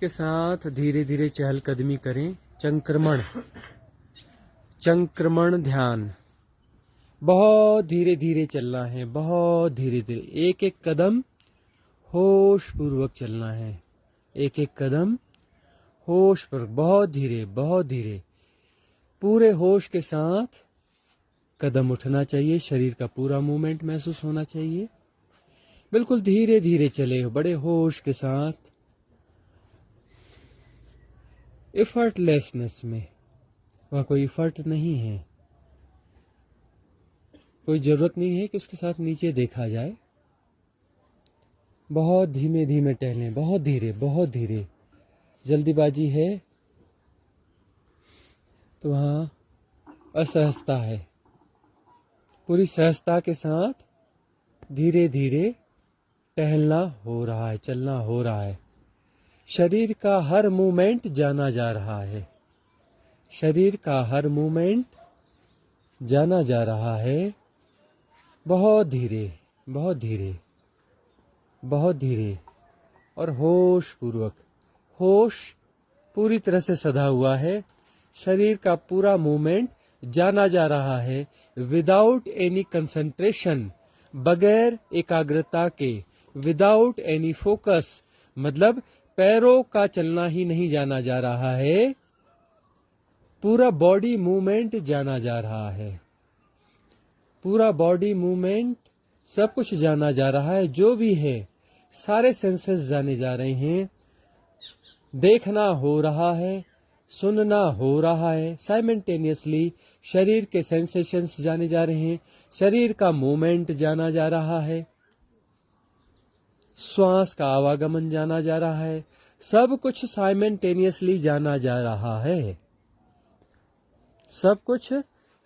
के साथ धीरे धीरे चहलकदमी करें। चंक्रमण ध्यान। बहुत धीरे धीरे चलना है, बहुत धीरे धीरे, एक एक कदम होश पूर्वक चलना है, एक एक कदम होश पूर्वक, बहुत धीरे बहुत धीरे, पूरे होश के साथ कदम उठना चाहिए। शरीर का पूरा मूवमेंट महसूस होना चाहिए। बिल्कुल धीरे धीरे चले, बड़े होश के साथ, एफर्टलेसनेस में। वह कोई एफर्ट नहीं है, कोई जरूरत नहीं है कि उसके साथ नीचे देखा जाए। बहुत धीमे धीमे टहलें, बहुत धीरे बहुत धीरे। जल्दीबाजी है तो वहाँ असहजता है। पूरी सहजता के साथ धीरे धीरे टहलना हो रहा है, चलना हो रहा है। शरीर का हर मूवमेंट जाना जा रहा है, शरीर का हर मूवमेंट जाना जा रहा है। बहुत धीरे बहुत धीरे बहुत धीरे और होश पूर्वक। होश पूरी तरह से सधा हुआ है। शरीर का पूरा मूवमेंट जाना जा रहा है विदाउट एनी कंसंट्रेशन, बगैर एकाग्रता के, विदाउट एनी फोकस। मतलब पैरों का चलना ही नहीं जाना जा रहा है, पूरा बॉडी मूवमेंट जाना जा रहा है। पूरा बॉडी मूवमेंट, सब कुछ जाना जा रहा है। जो भी है सारे सेंसेस जाने जा रहे हैं। देखना हो रहा है, सुनना हो रहा है, साइमल्टेनियसली शरीर के सेंसेशंस जाने जा रहे हैं, शरीर का मूवमेंट जाना जा रहा है, श्वास का आवागमन जाना जा रहा है। सब कुछ साइमल्टेनियसली जाना जा रहा है, सब कुछ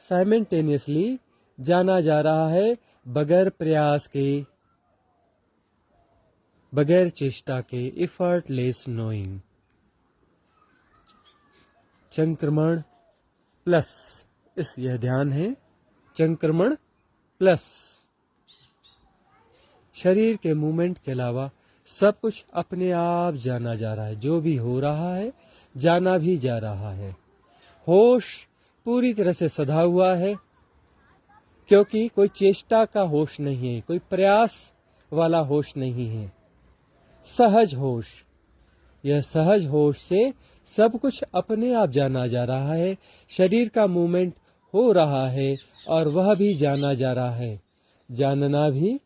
साइमल्टेनियसली जाना जा रहा है, बगैर प्रयास के, बगैर चेष्टा के, एफर्टलेस नोइंग। चंक्रमण प्लस, इस यह ध्यान है, चंक्रमण प्लस। शरीर के मूवमेंट के अलावा सब कुछ अपने आप जाना जा रहा है। जो भी हो रहा है जाना भी जा रहा है। होश पूरी तरह से सधा हुआ है, क्योंकि कोई चेष्टा का होश नहीं है, कोई प्रयास वाला होश नहीं है। सहज होश, यह सहज होश से सब कुछ अपने आप जाना जा रहा है। शरीर का मूवमेंट हो रहा है और वह भी जाना जा रहा है, जानना भी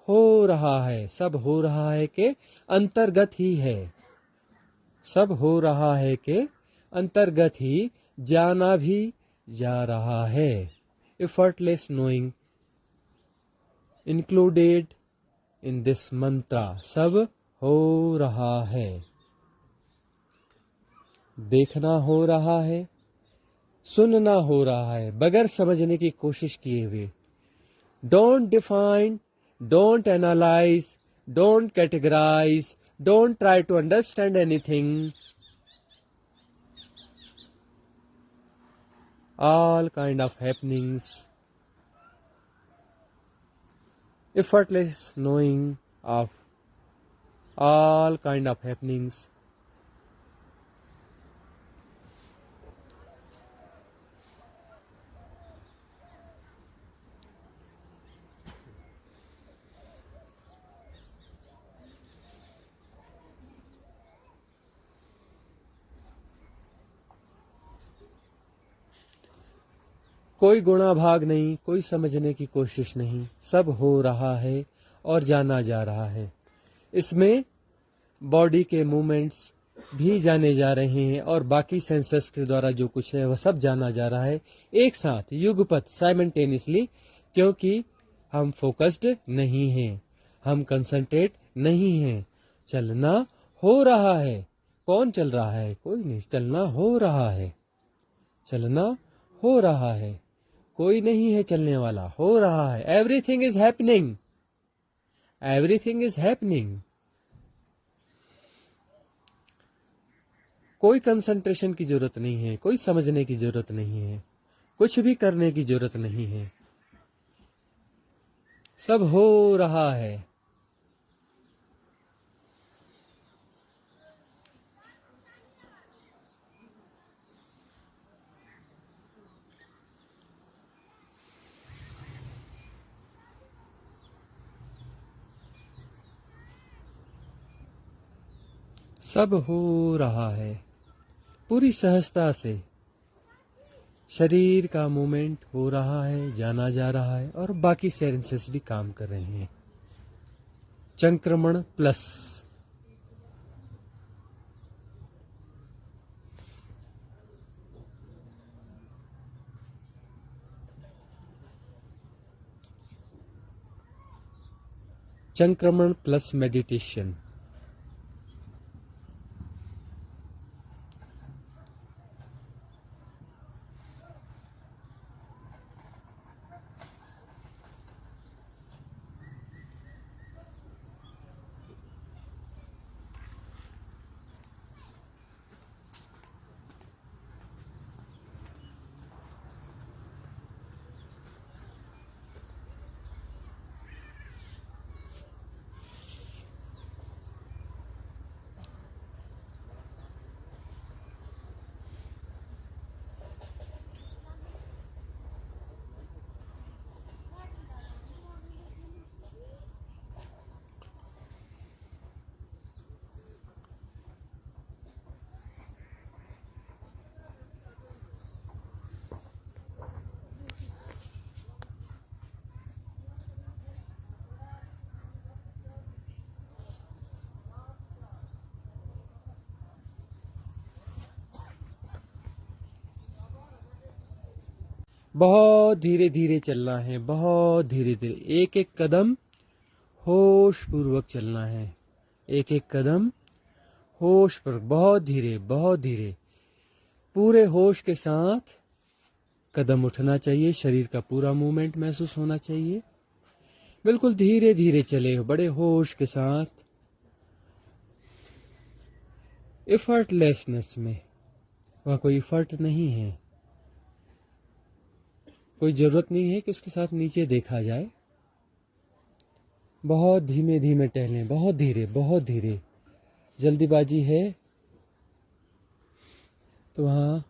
हो रहा है। सब हो रहा है के अंतर्गत ही है, सब हो रहा है के अंतर्गत ही जाना भी जा रहा है। Effortless knowing included in this mantra. सब हो रहा है, देखना हो रहा है, सुनना हो रहा है, बगैर समझने की कोशिश किए हुए। Don't define, don't analyse, don't categorise, don't try to understand anything. All kind of happenings, effortless knowing of all kind of happenings. कोई गुणा भाग नहीं, कोई समझने की कोशिश नहीं, सब हो रहा है और जाना जा रहा है। इसमें बॉडी के मूवमेंट्स भी जाने जा रहे हैं और बाकी सेंसस के द्वारा जो कुछ है वह सब जाना जा रहा है एक साथ, युगपत, साइमल्टेनियसली। क्योंकि हम फोकस्ड नहीं हैं, हम कंसंट्रेट नहीं हैं। चलना हो रहा है। कौन चल रहा है? कोई नहीं, चलना हो रहा है, चलना हो रहा है। कोई नहीं है चलने वाला, हो रहा है। Everything is happening, everything is happening. कोई कंसंट्रेशन की जरूरत नहीं है, कोई समझने की जरूरत नहीं है, कुछ भी करने की जरूरत नहीं है। सब हो रहा है। सब हो रहा है पूरी सहजता से। शरीर का मूवमेंट हो रहा है, जाना जा रहा है, और बाकी सेंसेस भी काम कर रहे हैं। संक्रमण प्लस। संक्रमण प्लस मेडिटेशन। बहुत धीरे धीरे चलना है, बहुत धीरे धीरे, एक एक कदम होश पूर्वक चलना है। एक एक कदम होश पूर्वक, बहुत धीरे बहुत धीरे, पूरे होश के साथ कदम उठना चाहिए। शरीर का पूरा मूवमेंट महसूस होना चाहिए। बिल्कुल धीरे धीरे चले, बड़े होश के साथ, एफर्टलेसनेस में। वह कोई एफर्ट नहीं है, कोई जरूरत नहीं है कि उसके साथ नीचे देखा जाए। बहुत धीमे धीमे टहलें, बहुत धीरे बहुत धीरे। जल्दीबाजी है तो वहाँ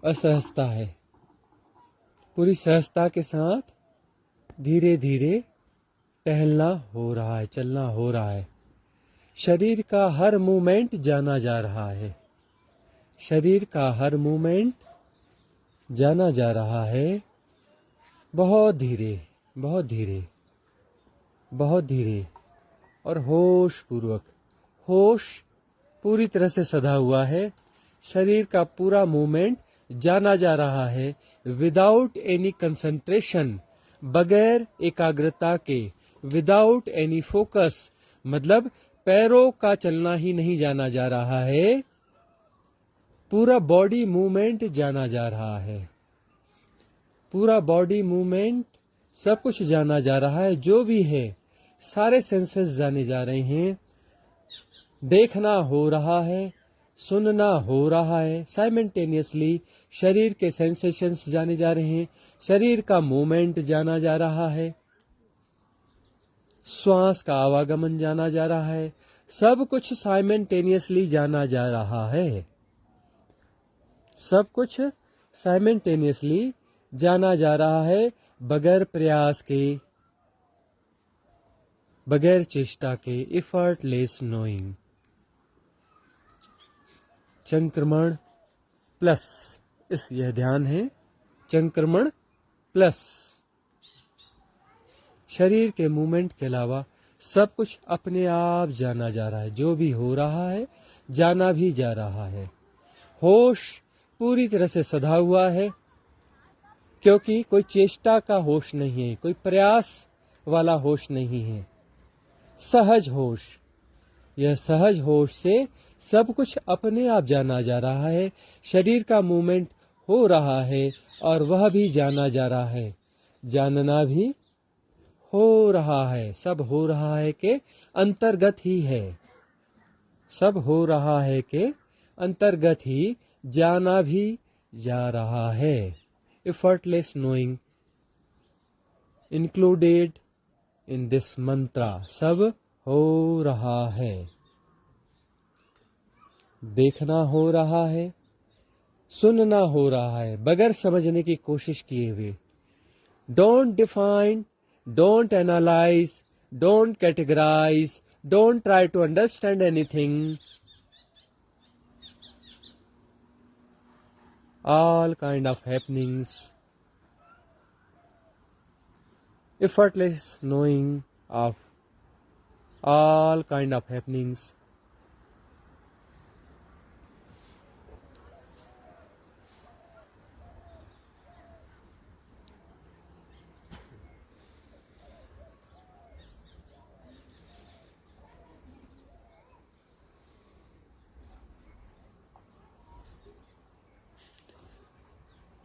असहजता है। पूरी सहजता के साथ धीरे धीरे टहलना हो रहा है, चलना हो रहा है। शरीर का हर मूवमेंट जाना जा रहा है। शरीर का हर मूवमेंट जाना जा रहा है। बहुत धीरे बहुत धीरे बहुत धीरे और होश पूर्वक। होश पूरी तरह से सधा हुआ है। शरीर का पूरा मूवमेंट जाना जा रहा है विदाउट एनी कंसंट्रेशन, बगैर एकाग्रता के, विदाउट एनी फोकस। मतलब पैरों का चलना ही नहीं जाना जा रहा है, पूरा बॉडी मूवमेंट जाना जा रहा है। पूरा बॉडी मूवमेंट, सब कुछ जाना जा रहा है। जो भी है सारे सेंसेस जाने जा रहे हैं। देखना हो रहा है, सुनना हो रहा है। साइमल्टेनियसली शरीर के सेंसेशंस जाने जा रहे हैं। शरीर का मूवमेंट जाना जा रहा है। श्वास का आवागमन जाना जा रहा है। सब कुछ साइमल्टेनियसली जाना जा रहा है। सब कुछ साइमल्टेनियसली जाना जा रहा है, बगैर प्रयास के, बगैर चेष्टा के, एफर्टलेस नोइंग। संक्रमण प्लस, इस यह ध्यान है। संक्रमण प्लस, शरीर के मूवमेंट के अलावा सब कुछ अपने आप जाना जा रहा है। जो भी हो रहा है जाना भी जा रहा है। होश पूरी तरह से सधा हुआ है, क्योंकि कोई चेष्टा का होश नहीं है, कोई प्रयास वाला होश नहीं है। सहज होश, यह सहज होश से सब कुछ अपने आप जाना जा रहा है। शरीर का मूवमेंट हो रहा है और वह भी जाना जा रहा है, जानना भी हो रहा है। सब हो रहा है के अंतर्गत ही है। सब हो रहा है के अंतर्गत ही जाना भी जा रहा है। Effortless knowing included in this mantra. सब हो रहा है, देखना हो रहा है, सुनना हो रहा है, बगैर समझने की कोशिश किए हुए। Don't define, don't analyse, don't categorise, don't try to understand anything. all kind of happenings, effortless knowing of all kind of happenings.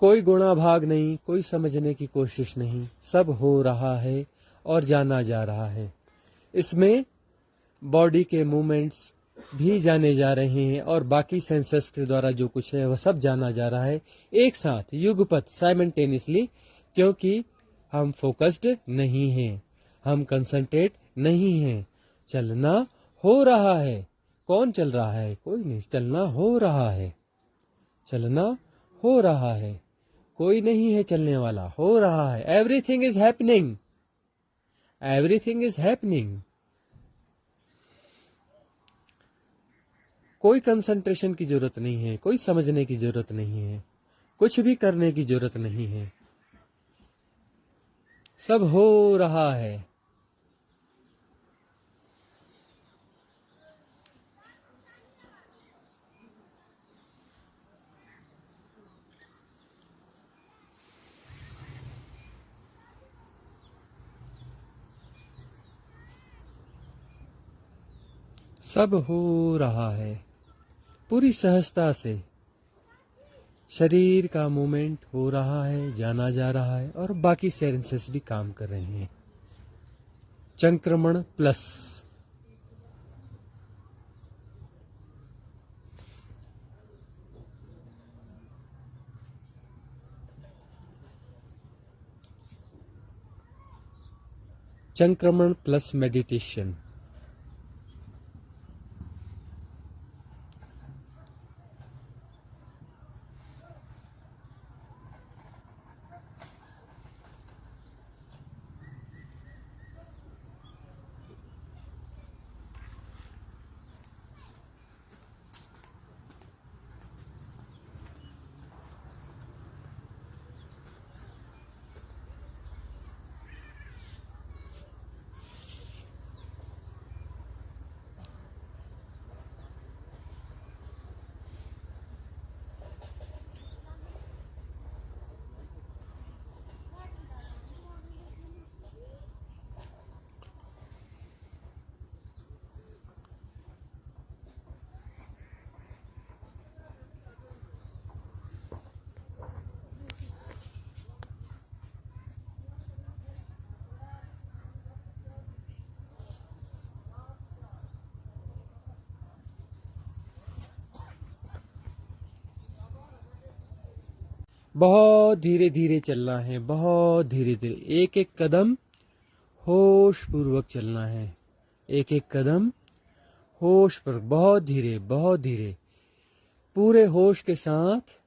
कोई गुणा भाग नहीं, कोई समझने की कोशिश नहीं, सब हो रहा है और जाना जा रहा है। इसमें बॉडी के मूवमेंट्स भी जाने जा रहे हैं और बाकी सेंसस के द्वारा जो कुछ है वह सब जाना जा रहा है एक साथ, युगपत, साइमल्टेनियसली, क्योंकि हम फोकस्ड नहीं हैं, हम कंसंट्रेट नहीं हैं। चलना हो रहा है। कौन चल रहा है? कोई नहीं, चलना हो रहा है। चलना हो रहा है, कोई नहीं है चलने वाला, हो रहा है। Everything is happening, everything is happening. कोई कंसंट्रेशन की जरूरत नहीं है, कोई समझने की जरूरत नहीं है, कुछ भी करने की जरूरत नहीं है, सब हो रहा है। सब हो रहा है पूरी सहजता से। शरीर का मूवमेंट हो रहा है, जाना जा रहा है और बाकी सेंसेस भी काम कर रहे हैं। संक्रमण प्लस। संक्रमण प्लस मेडिटेशन। बहुत धीरे धीरे चलना है, बहुत धीरे धीरे, एक एक कदम होश पूर्वक चलना है, एक एक कदम होश पर, बहुत धीरे, बहुत धीरे, पूरे होश के साथ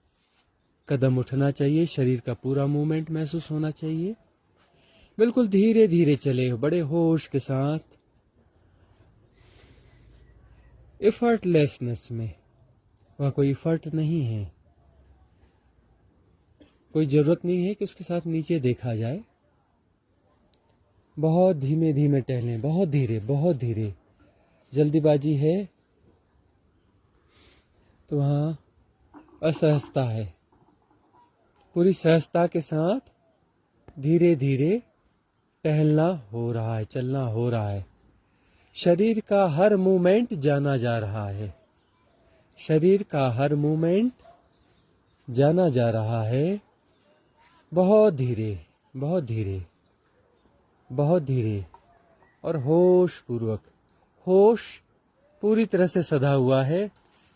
कदम उठना चाहिए। शरीर का पूरा मूवमेंट महसूस होना चाहिए। बिल्कुल धीरे धीरे चले, बड़े होश के साथ, एफर्टलेसनेस में। वह कोई एफर्ट नहीं है, कोई जरूरत नहीं है कि उसके साथ नीचे देखा जाए। बहुत धीमे धीमे टहलें, बहुत धीरे, बहुत धीरे। जल्दीबाजी है तो वहाँ असहजता है। पूरी सहजता के साथ धीरे धीरे टहलना हो रहा है, चलना हो रहा है। शरीर का हर मूवमेंट जाना जा रहा है, शरीर का हर मूवमेंट जाना जा रहा है। बहुत धीरे, बहुत धीरे, बहुत धीरे और होश पूर्वक। होश पूरी तरह से सधा हुआ है।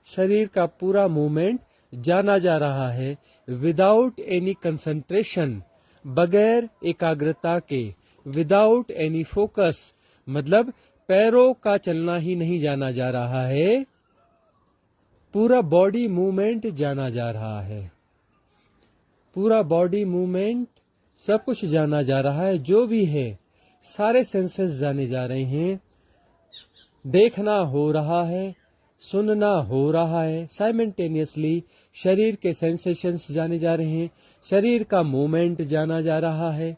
शरीर का पूरा मूवमेंट जाना जा रहा है विदाउट एनी कंसंट्रेशन, बगैर एकाग्रता के, विदाउट एनी फोकस। मतलब पैरों का चलना ही नहीं जाना जा रहा है, पूरा बॉडी मूवमेंट जाना जा रहा है। पूरा बॉडी मूवमेंट, सब कुछ जाना जा रहा है। जो भी है सारे सेंसेस जाने जा रहे हैं। देखना हो रहा है, सुनना हो रहा है। साइमल्टेनियसली शरीर के सेंसेशंस जाने जा रहे हैं, शरीर का मूवमेंट जाना जा रहा है,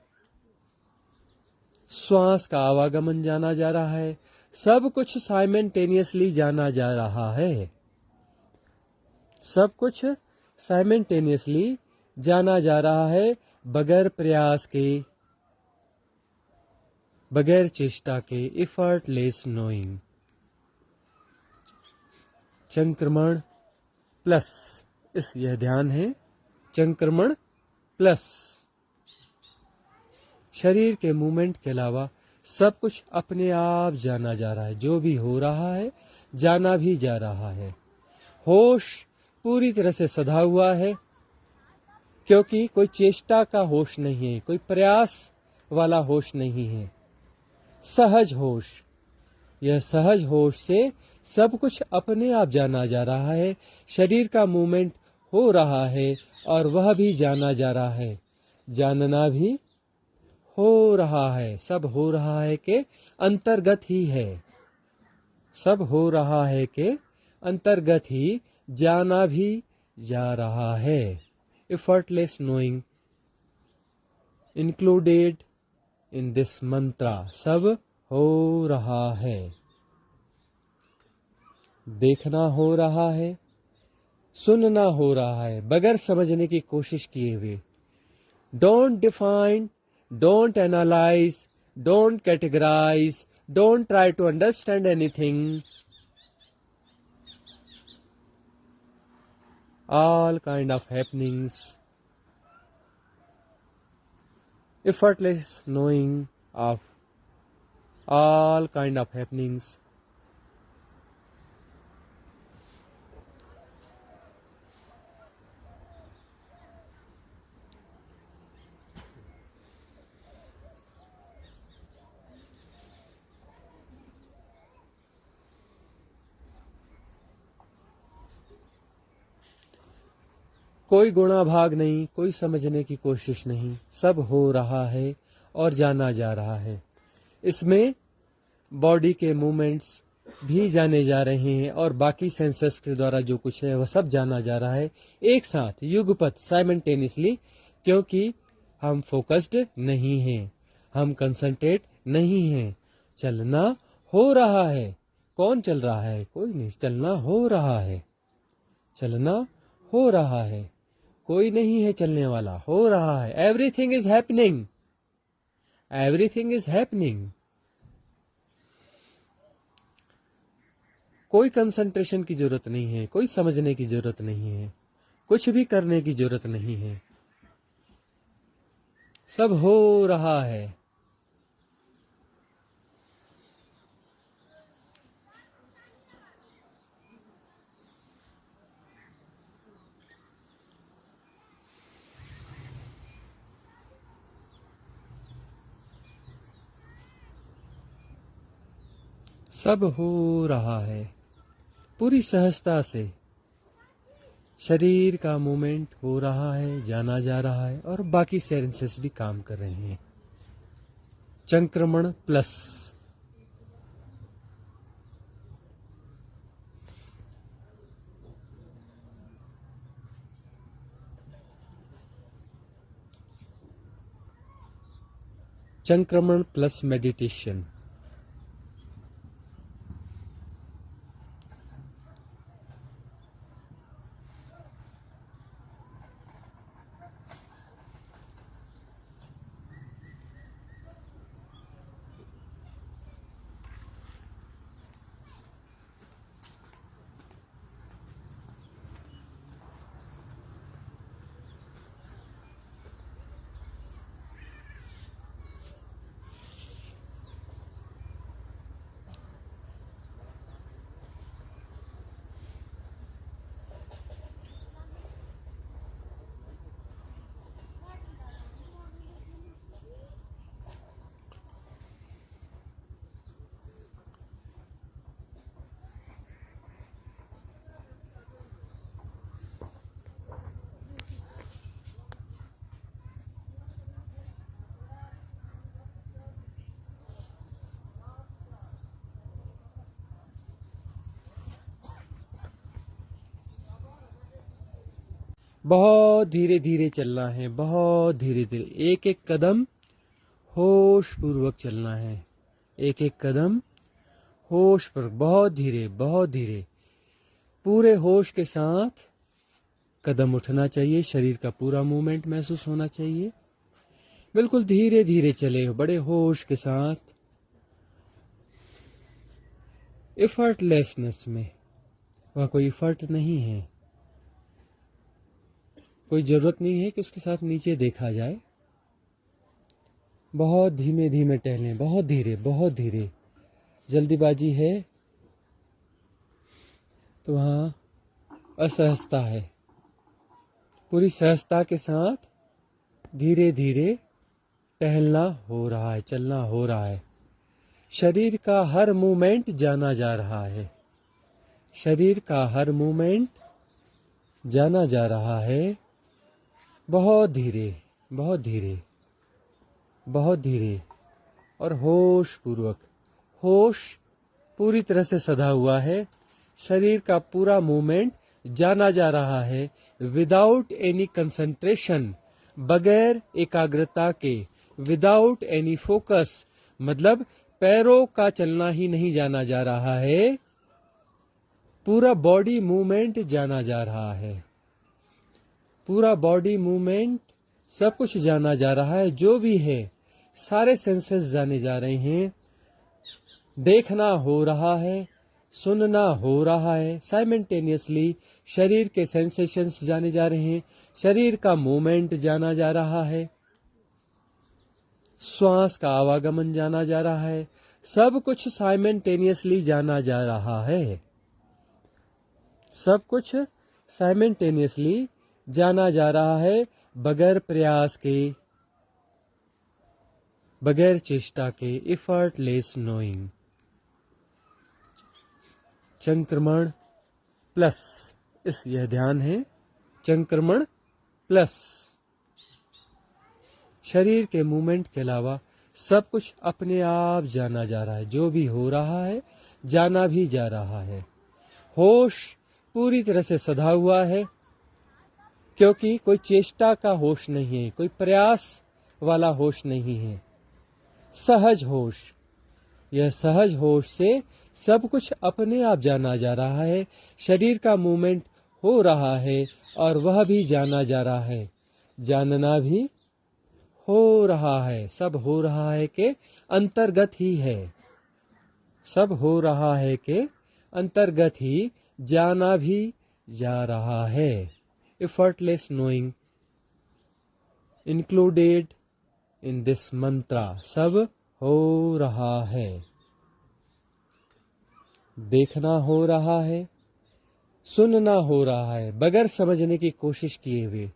श्वास का आवागमन जाना जा रहा है, सब कुछ साइमल्टेनियसली जाना जा रहा है। सब कुछ साइमल्टेनियसली जाना जा रहा है, बगैर प्रयास के, बगैर चेष्टा के, एफर्टलेस नोइंग। चंक्रमण प्लस, इस यह ध्यान है, चंक्रमण प्लस शरीर के मूवमेंट के अलावा सब कुछ अपने आप जाना जा रहा है। जो भी हो रहा है जाना भी जा रहा है। होश पूरी तरह से सधा हुआ है, क्योंकि कोई चेष्टा का होश नहीं है, कोई प्रयास वाला होश नहीं है। सहज होश, यह सहज होश से सब कुछ अपने आप जाना जा रहा है। शरीर का मूवमेंट हो रहा है और वह भी जाना जा रहा है, जानना भी हो रहा है। सब हो रहा है के अंतर्गत ही है, सब हो रहा है के अंतर्गत ही जाना भी जा रहा है। Effortless knowing included in this mantra, सब हो रहा है। देखना हो रहा है, सुनना हो रहा है, बगैर समझने की कोशिश किए हुए। Don't define, don't analyse, don't categorise, don't try to understand anything. All kind of happenings, effortless knowing of all kind of happenings. कोई गुणा भाग नहीं, कोई समझने की कोशिश नहीं, सब हो रहा है और जाना जा रहा है। इसमें बॉडी के मूवमेंट्स भी जाने जा रहे हैं और बाकी सेंसस के द्वारा जो कुछ है वह सब जाना जा रहा है एक साथ, युगपत, साइमल्टेनियसली, क्योंकि हम फोकस्ड नहीं हैं, हम कंसंट्रेट नहीं हैं। चलना हो रहा है। कौन चल रहा है? कोई नहीं, चलना हो रहा है, चलना हो रहा है, कोई नहीं है चलने वाला, हो रहा है। Everything is happening, everything is happening. कोई कंसंट्रेशन की जरूरत नहीं है, कोई समझने की जरूरत नहीं है, कुछ भी करने की जरूरत नहीं है, सब हो रहा है। सब हो रहा है पूरी सहजता से। शरीर का मूवमेंट हो रहा है, जाना जा रहा है और बाकी सेंसेस भी काम कर रहे हैं। चंक्रमण प्लस, चंक्रमण प्लस मेडिटेशन। बहुत धीरे धीरे चलना है, बहुत धीरे धीरे, एक एक कदम होश पूर्वक चलना है, एक एक कदम होश पर, बहुत धीरे बहुत धीरे, पूरे होश के साथ कदम उठना चाहिए, शरीर का पूरा मूवमेंट महसूस होना चाहिए। बिल्कुल धीरे धीरे चले, बड़े होश के साथ, इफर्टलेसनेस में। वह कोई इफर्ट नहीं है, कोई जरूरत नहीं है कि उसके साथ नीचे देखा जाए। बहुत धीमे धीमे टहलें, बहुत धीरे बहुत धीरे। जल्दीबाजी है तो वहाँ असहजता है। पूरी सहजता के साथ धीरे धीरे टहलना हो रहा है, चलना हो रहा है। शरीर का हर मूवमेंट जाना जा रहा है, शरीर का हर मूवमेंट जाना जा रहा है। बहुत धीरे बहुत धीरे बहुत धीरे और होश पूर्वक। होश पूरी तरह से सधा हुआ है, शरीर का पूरा मूवमेंट जाना जा रहा है, विदाउट एनी कंसंट्रेशन, बगैर एकाग्रता के, विदाउट एनी फोकस। मतलब पैरों का चलना ही नहीं जाना जा रहा है, पूरा बॉडी मूवमेंट जाना जा रहा है, पूरा बॉडी मूवमेंट, सब कुछ जाना जा रहा है। जो भी है सारे सेंसेस जाने जा रहे हैं। देखना हो रहा है, सुनना हो रहा है, साइमल्टेनियसली शरीर के सेंसेशंस जाने जा रहे हैं, शरीर का मूवमेंट जाना जा रहा है, श्वास का आवागमन जाना जा रहा है, सब कुछ साइमल्टेनियसली जाना जा रहा है, सब कुछ साइमल्टेनियसली जाना जा रहा है, बगैर प्रयास के, बगैर चेष्टा के, इफर्टलेस नोइंग। चंक्रमण प्लस, इस यह ध्यान है, चंक्रमण प्लस। शरीर के मूवमेंट के अलावा सब कुछ अपने आप जाना जा रहा है, जो भी हो रहा है जाना भी जा रहा है। होश पूरी तरह से सधा हुआ है, क्योंकि कोई चेष्टा का होश नहीं है, कोई प्रयास वाला होश नहीं है, सहज होश। यह सहज होश से सब कुछ अपने आप जाना जा रहा है, शरीर का मूवमेंट हो रहा है और वह भी जाना जा रहा है, जानना भी हो रहा है। सब हो रहा है के अंतर्गत ही है, सब हो रहा है के अंतर्गत ही जाना भी जा रहा है। Effortless knowing included in this mantra, सब हो रहा है, देखना हो रहा है, सुनना हो रहा है, बगैर समझने की कोशिश किए हुए।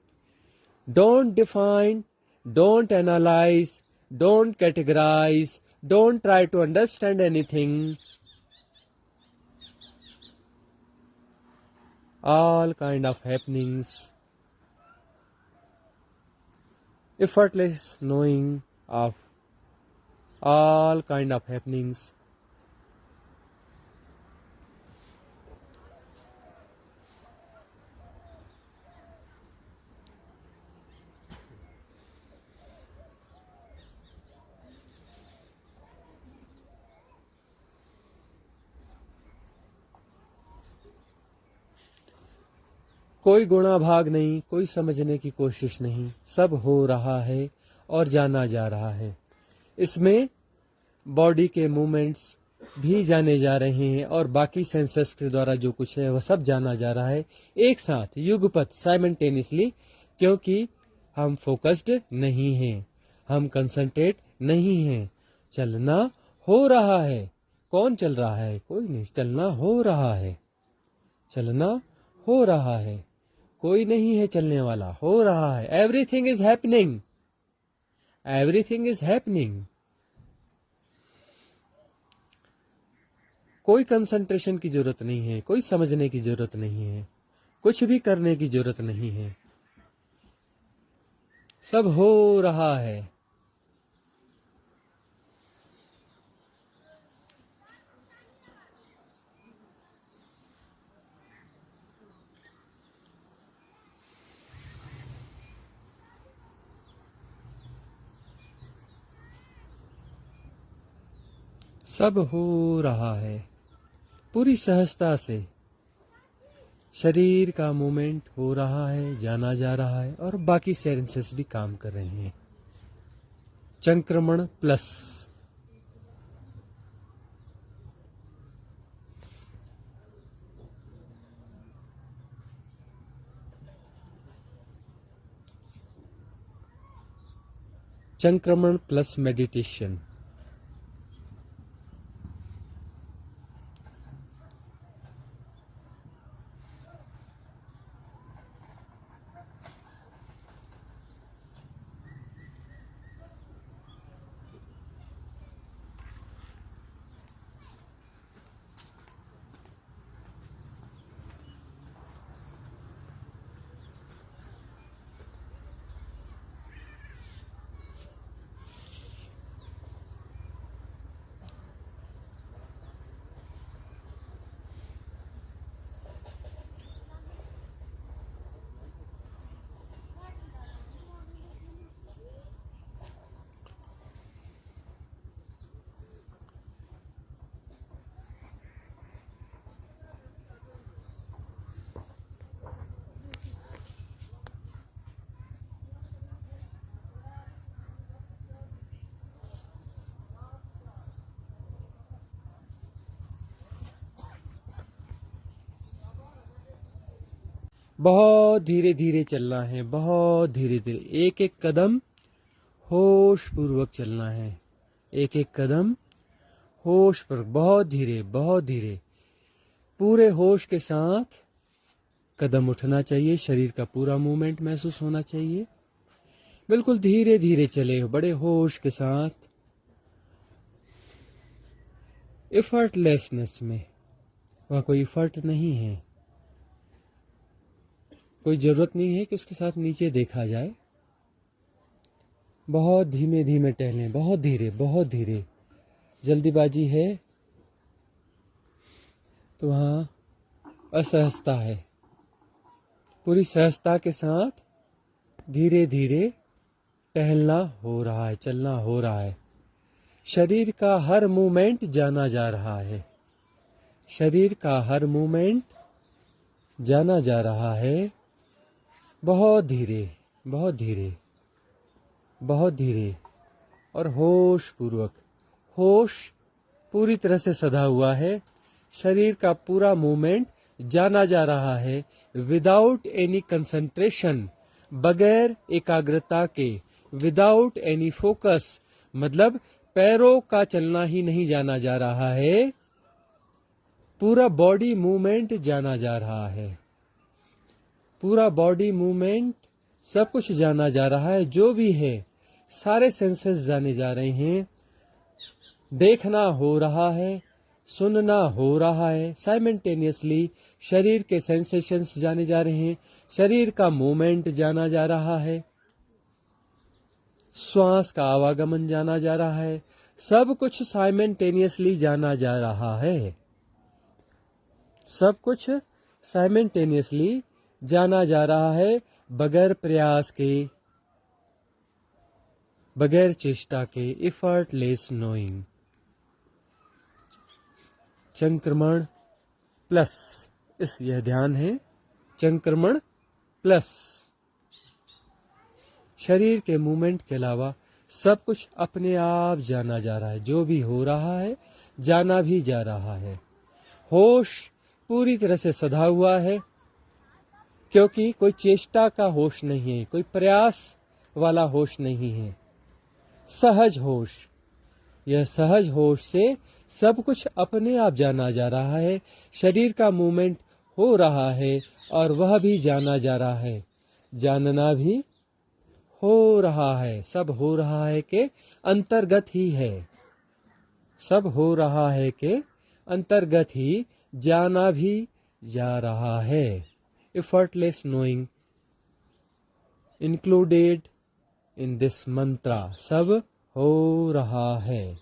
Don't define, don't analyze, don't categorize, don't try to understand anything. All kind of happenings, effortless knowing of all kind of happenings. कोई गुणा भाग नहीं, कोई समझने की कोशिश नहीं, सब हो रहा है और जाना जा रहा है। इसमें बॉडी के मूवमेंट्स भी जाने जा रहे हैं और बाकी सेंसस के द्वारा जो कुछ है वह सब जाना जा रहा है, एक साथ, युगपत, साइमल्टेनियसली। क्योंकि हम फोकस्ड नहीं हैं, हम कंसंट्रेट नहीं हैं, चलना हो रहा है। कौन चल रहा है? कोई नहीं, चलना हो रहा है, चलना हो रहा है, कोई नहीं है चलने वाला, हो रहा है। Everything is happening, everything is happening. कोई कंसंट्रेशन की जरूरत नहीं है, कोई समझने की जरूरत नहीं है, कुछ भी करने की जरूरत नहीं है, सब हो रहा है। सब हो रहा है पूरी सहजता से। शरीर का मूवमेंट हो रहा है, जाना जा रहा है, और बाकी सेंसेस भी काम कर रहे हैं। संक्रमण प्लस। संक्रमण प्लस मेडिटेशन। बहुत धीरे धीरे चलना है, बहुत धीरे धीरे, एक एक कदम होश पूर्वक चलना है। एक एक कदम होश पर, बहुत धीरे बहुत धीरे, पूरे होश के साथ कदम उठना चाहिए। शरीर का पूरा मूवमेंट महसूस होना चाहिए। बिल्कुल धीरे धीरे चले, बड़े होश के साथ, इफर्टलेसनेस में। वहाँ कोई इफर्ट नहीं है, कोई जरूरत नहीं है कि उसके साथ नीचे देखा जाए। बहुत धीमे धीमे टहलें, बहुत धीरे बहुत धीरे। जल्दीबाजी है तो वहाँ असहजता है। पूरी सहजता के साथ धीरे धीरे टहलना हो रहा है, चलना हो रहा है। शरीर का हर मूवमेंट जाना जा रहा है। शरीर का हर मूवमेंट जाना जा रहा है। बहुत धीरे बहुत धीरे बहुत धीरे, और होश पूर्वक। होश पूरी तरह से सधा हुआ है। शरीर का पूरा मूवमेंट जाना जा रहा है, विदाउट एनी कंसंट्रेशन, बगैर एकाग्रता के, विदाउट एनी फोकस। मतलब पैरों का चलना ही नहीं जाना जा रहा है, पूरा बॉडी मूवमेंट जाना जा रहा है। पूरा बॉडी मूवमेंट, सब कुछ जाना जा रहा है। जो भी है, सारे सेंसेस जाने जा रहे हैं। देखना हो रहा है, सुनना हो रहा है। साइमल्टेनियसली शरीर के सेंसेशंस जाने जा रहे हैं। शरीर का मूवमेंट जाना जा रहा है। श्वास का आवागमन जाना जा रहा है। सब कुछ साइमल्टेनियसली जाना जा रहा है। सब कुछ साइमल्टेनियसली जाना जा रहा है, बगैर प्रयास के, बगैर चेष्टा के, इफर्टलेस नोइंग। संक्रमण प्लस, इस यह ध्यान है, संक्रमण प्लस। शरीर के मूवमेंट के अलावा सब कुछ अपने आप जाना जा रहा है। जो भी हो रहा है, जाना भी जा रहा है। होश पूरी तरह से सधा हुआ है, क्योंकि कोई चेष्टा का होश नहीं है, कोई प्रयास वाला होश नहीं है। सहज होश, यह सहज होश से सब कुछ अपने आप जाना जा रहा है। शरीर का मूवमेंट हो रहा है और वह भी जाना जा रहा है, जानना भी हो रहा है। सब हो रहा है के अंतर्गत ही है। सब हो रहा है के अंतर्गत ही जाना भी जा रहा है। Effortless knowing included in this mantra। सब हो रहा है,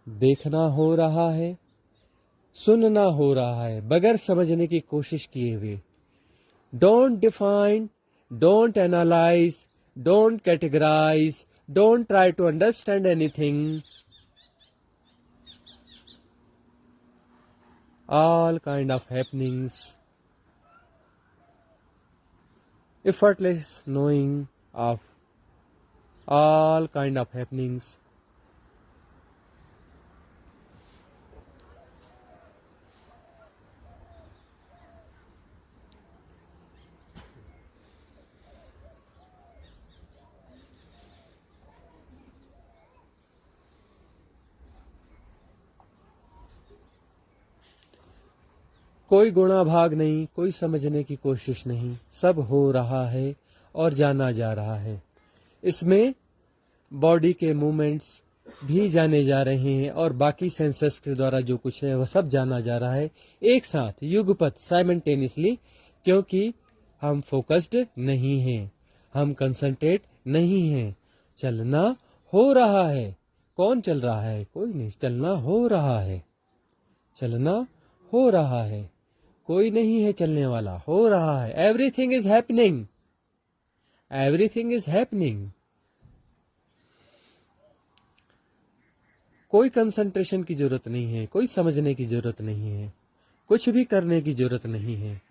देखना हो रहा है, सुनना हो रहा है, बगैर समझने की कोशिश किए हुए। Don't define, don't analyze, don't categorize, don't try to understand anything, all kind of happenings, effortless knowing of all kind of happenings. कोई गुणा भाग नहीं, कोई समझने की कोशिश नहीं, सब हो रहा है और जाना जा रहा है। इसमें बॉडी के मूवमेंट्स भी जाने जा रहे हैं और बाकी सेंसस के द्वारा जो कुछ है वह सब जाना जा रहा है एक साथ, युगपत, साइमल्टेनियसली, क्योंकि हम फोकस्ड नहीं हैं, हम कंसंट्रेट नहीं हैं। चलना हो रहा है। कौन चल रहा है? कोई नहीं। चलना हो रहा है, चलना हो रहा है, कोई नहीं है चलने वाला, हो रहा है। Everything is happening, everything is happening. कोई कंसंट्रेशन की जरूरत नहीं है, कोई समझने की जरूरत नहीं है, कुछ भी करने की जरूरत नहीं है,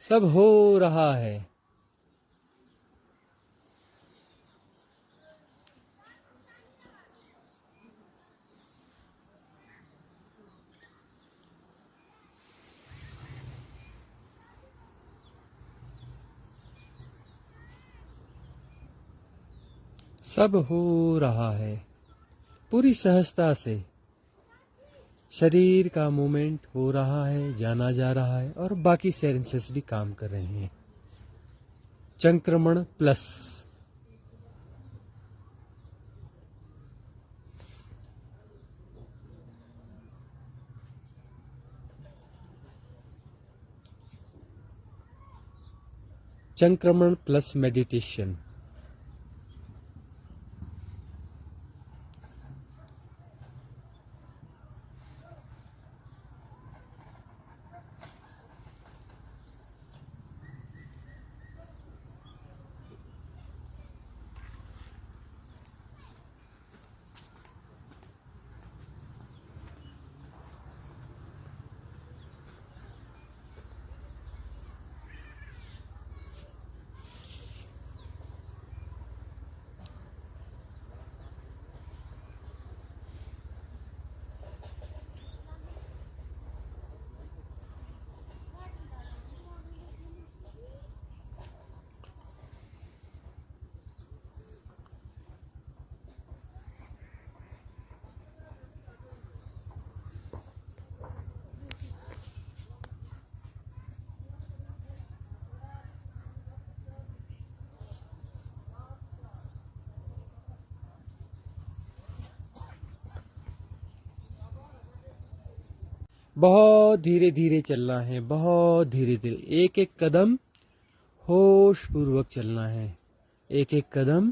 सब हो रहा है। सब हो रहा है पूरी सहजता से। शरीर का मूवमेंट हो रहा है, जाना जा रहा है और बाकी सेंसेस भी काम कर रहे हैं। संक्रमण प्लस। संक्रमण प्लस मेडिटेशन। बहुत धीरे धीरे चलना है, बहुत धीरे धीरे, एक एक कदम होश पूर्वक चलना है, एक एक कदम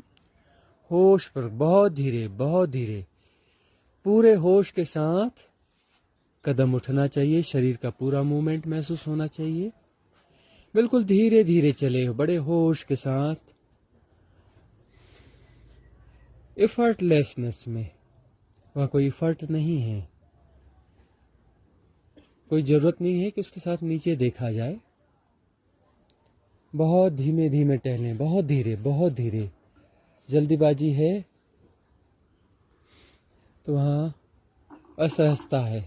होश पर, बहुत धीरे, बहुत धीरे, पूरे होश के साथ कदम उठना चाहिए। शरीर का पूरा मूवमेंट महसूस होना चाहिए। बिल्कुल धीरे धीरे चले, बड़े होश के साथ, एफर्टलेसनेस में। वहाँ कोई एफर्ट नहीं है, कोई जरूरत नहीं है कि उसके साथ नीचे देखा जाए। बहुत धीमे धीमे टहलें, बहुत धीरे, बहुत धीरे। जल्दीबाजी है तो वहाँ असहजता है।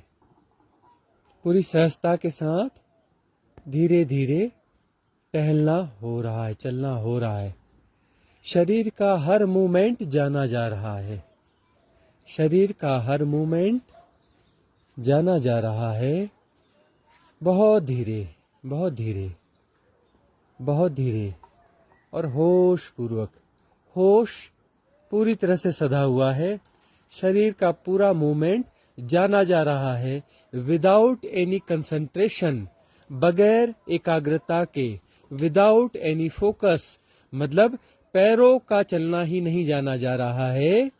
पूरी सहजता के साथ धीरे धीरे टहलना हो रहा है, चलना हो रहा है। शरीर का हर मूवमेंट जाना जा रहा है, शरीर का हर मूवमेंट जाना जा रहा है। बहुत धीरे, बहुत धीरे, बहुत धीरे और होश पूर्वक। होश पूरी तरह से सधा हुआ है। शरीर का पूरा मूवमेंट जाना जा रहा है विदाउट एनी कंसंट्रेशन, बगैर एकाग्रता के, विदाउट एनी फोकस। मतलब पैरों का चलना ही नहीं जाना जा रहा है,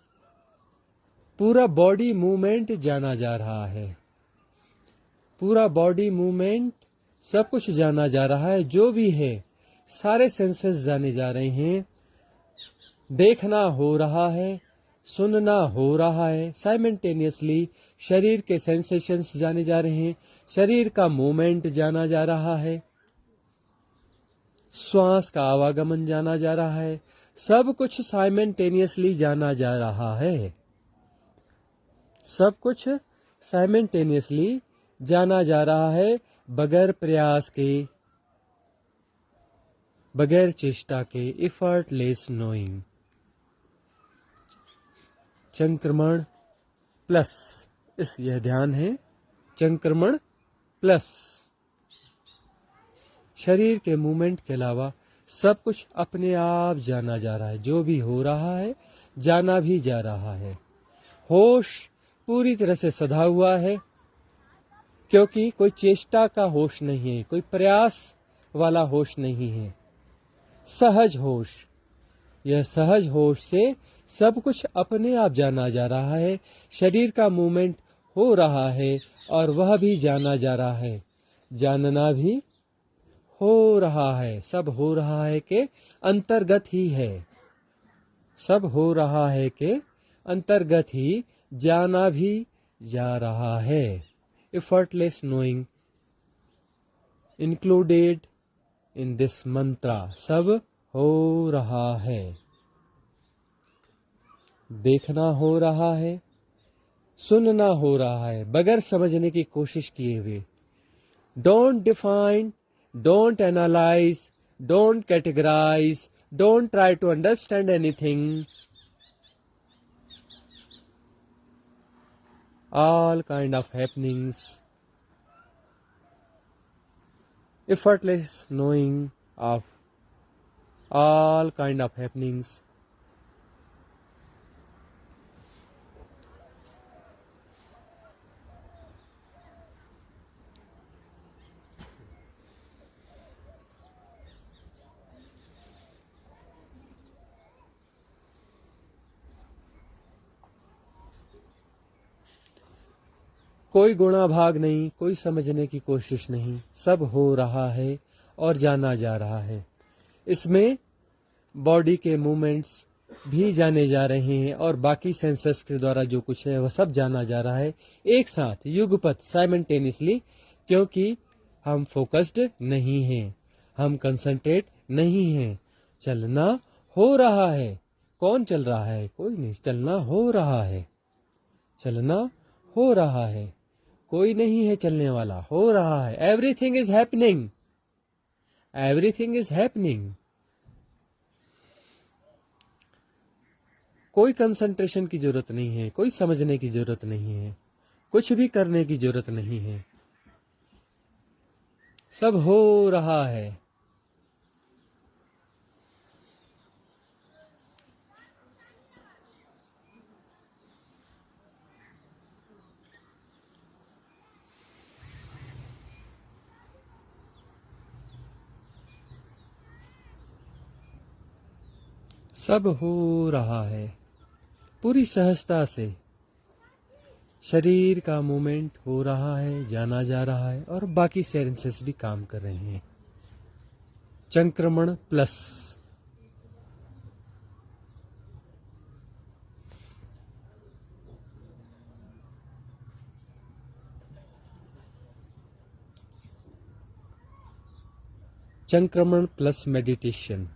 पूरा बॉडी मूवमेंट जाना जा रहा है। पूरा बॉडी मूवमेंट, सब कुछ जाना जा रहा है। जो भी है सारे सेंसेस जाने जा रहे हैं। देखना हो रहा है, सुनना हो रहा है। साइमल्टेनियसली शरीर के सेंसेशंस जाने जा रहे हैं, शरीर का मूवमेंट जाना जा रहा है, श्वास का आवागमन जाना जा रहा है, सब कुछ साइमल्टेनियसली जाना जा रहा है। सब कुछ साइमल्टेनियसली जाना जा रहा है, बगैर प्रयास के, बगैर चेष्टा के, एफर्टलेस नोइंग। चंक्रमण प्लस, इस यह ध्यान है, चंक्रमण प्लस शरीर के मूवमेंट के अलावा सब कुछ अपने आप जाना जा रहा है। जो भी हो रहा है जाना भी जा रहा है। होश पूरी तरह से सधा हुआ है, क्योंकि कोई चेष्टा का होश नहीं है, कोई प्रयास वाला होश नहीं है, सहज होश। यह सहज होश से सब कुछ अपने आप जाना जा रहा है। शरीर का मूवमेंट हो रहा है और वह भी जाना जा रहा है, जानना भी हो रहा है। सब हो रहा है के अंतर्गत ही है, सब हो रहा है के अंतर्गत ही जाना भी जा रहा है। Effortless knowing included in this mantra. सब हो रहा है, देखना हो रहा है, सुनना हो रहा है, बगैर समझने की कोशिश किए हुए। Don't define, don't analyse, don't categorise, don't try to understand anything. All kind of happenings, effortless knowing of all kind of happenings. कोई गुणा भाग नहीं, कोई समझने की कोशिश नहीं, सब हो रहा है और जाना जा रहा है। इसमें बॉडी के मूवमेंट्स भी जाने जा रहे हैं और बाकी सेंसस के द्वारा जो कुछ है वह सब जाना जा रहा है एक साथ, युगपत, साइमल्टेनियसली, क्योंकि हम फोकस्ड नहीं हैं, हम कंसंट्रेट नहीं हैं। चलना हो रहा है। कौन चल रहा है? कोई नहीं, चलना हो रहा है, चलना हो रहा है, कोई नहीं है चलने वाला, हो रहा है। Everything is happening, everything is happening. कोई कंसंट्रेशन की जरूरत नहीं है, कोई समझने की जरूरत नहीं है, कुछ भी करने की जरूरत नहीं है, सब हो रहा है। सब हो रहा है पूरी सहजता से। शरीर का मूवमेंट हो रहा है, जाना जा रहा है और बाकी सेंसेस भी काम कर रहे हैं। चंक्रमण प्लस। चंक्रमण प्लस मेडिटेशन।